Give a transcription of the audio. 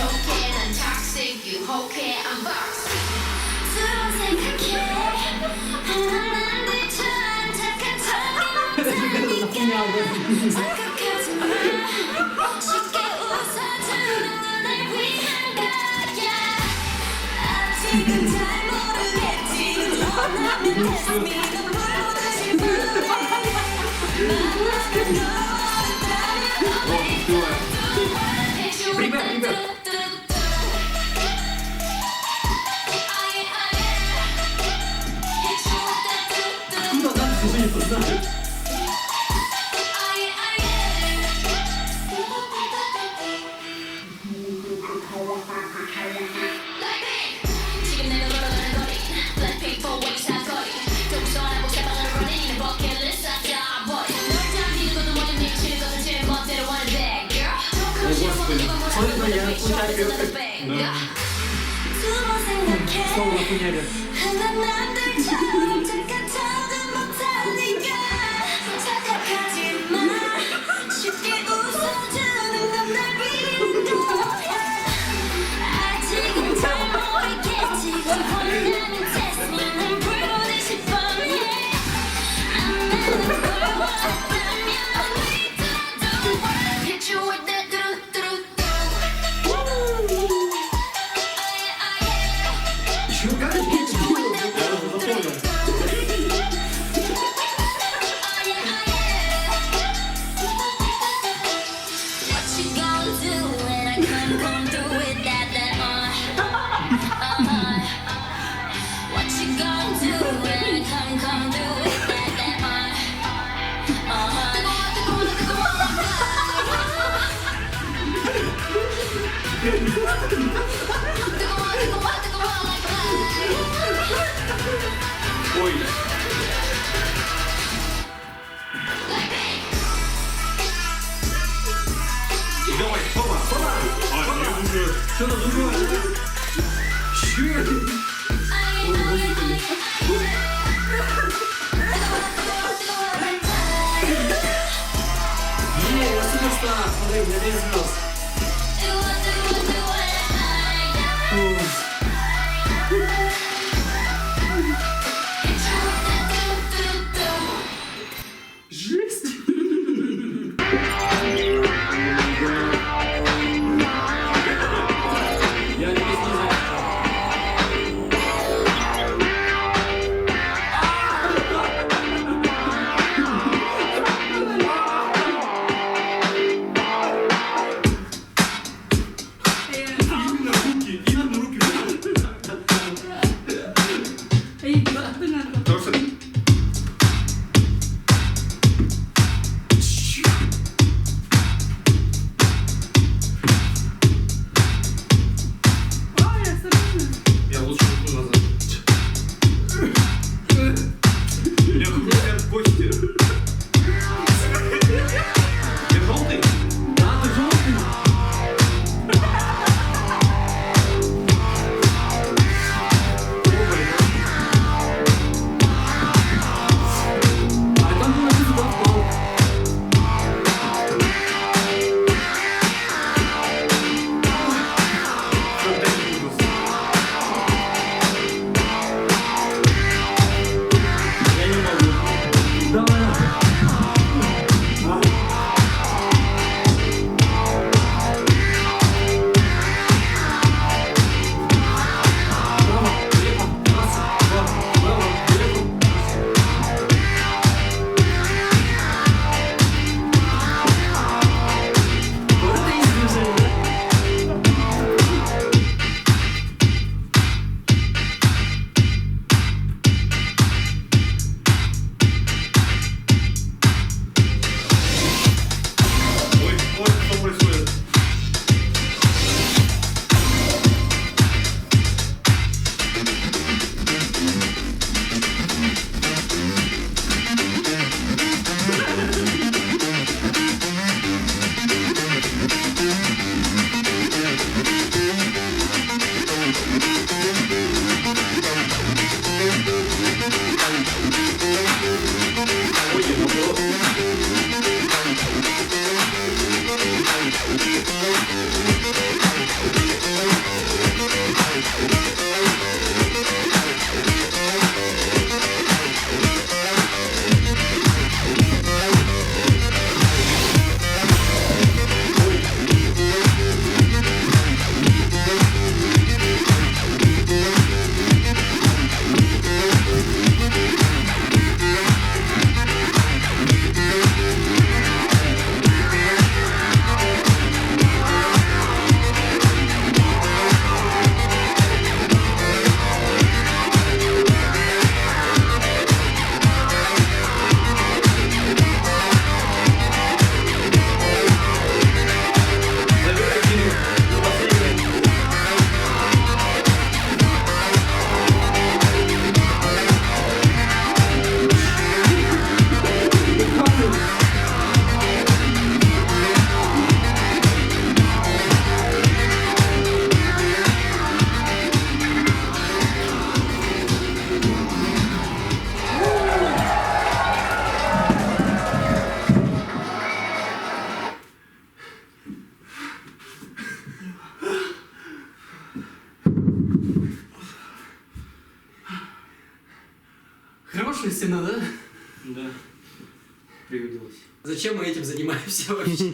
족해 난 toxic 유혹해 I'm boxy 서로 생각해 하나 남들처럼 착한 척이 못하니까 생각하지 마 쉽게 웃어주는 건 날 위한 거야 아직은 잘 모르겠지 원하면 test me 넌 물보듯이 뻔해 만나는 너 Ребят, откуда нам движение познали? 지금 내가 걸어가는 거리 BLACKPINK for weeks 사거리 동서하고 사방으로 running 내 버킷리스트 다 버리 널 잡히는 것도 먼저 미치는 것도 제일 멋대로 one bag girl 두번 생각해 Снова нахуярят. 하나 남들처럼 착한 척은 못하니까 착각하지 마 쉽게 웃어주는 건 날 위한 거야 아직은 잘 모르겠지 원하면 test me 난 불보듯이 뻔해 안 나는 걸 원한다면 we do hit you with that Еще как это было? Я уже запомнил. What you gonna do when I come through with that What you gonna do when I come through with that Ой. Давай, папа, папа. А, нет, уже. Что там другое? Чё? Ой, господи. Я суперстар. Смотри, у меня 10 звезд. Жесть. Я не знаю. Хорошая стена, да? Да. Привиделось. Зачем мы этим занимаемся вообще?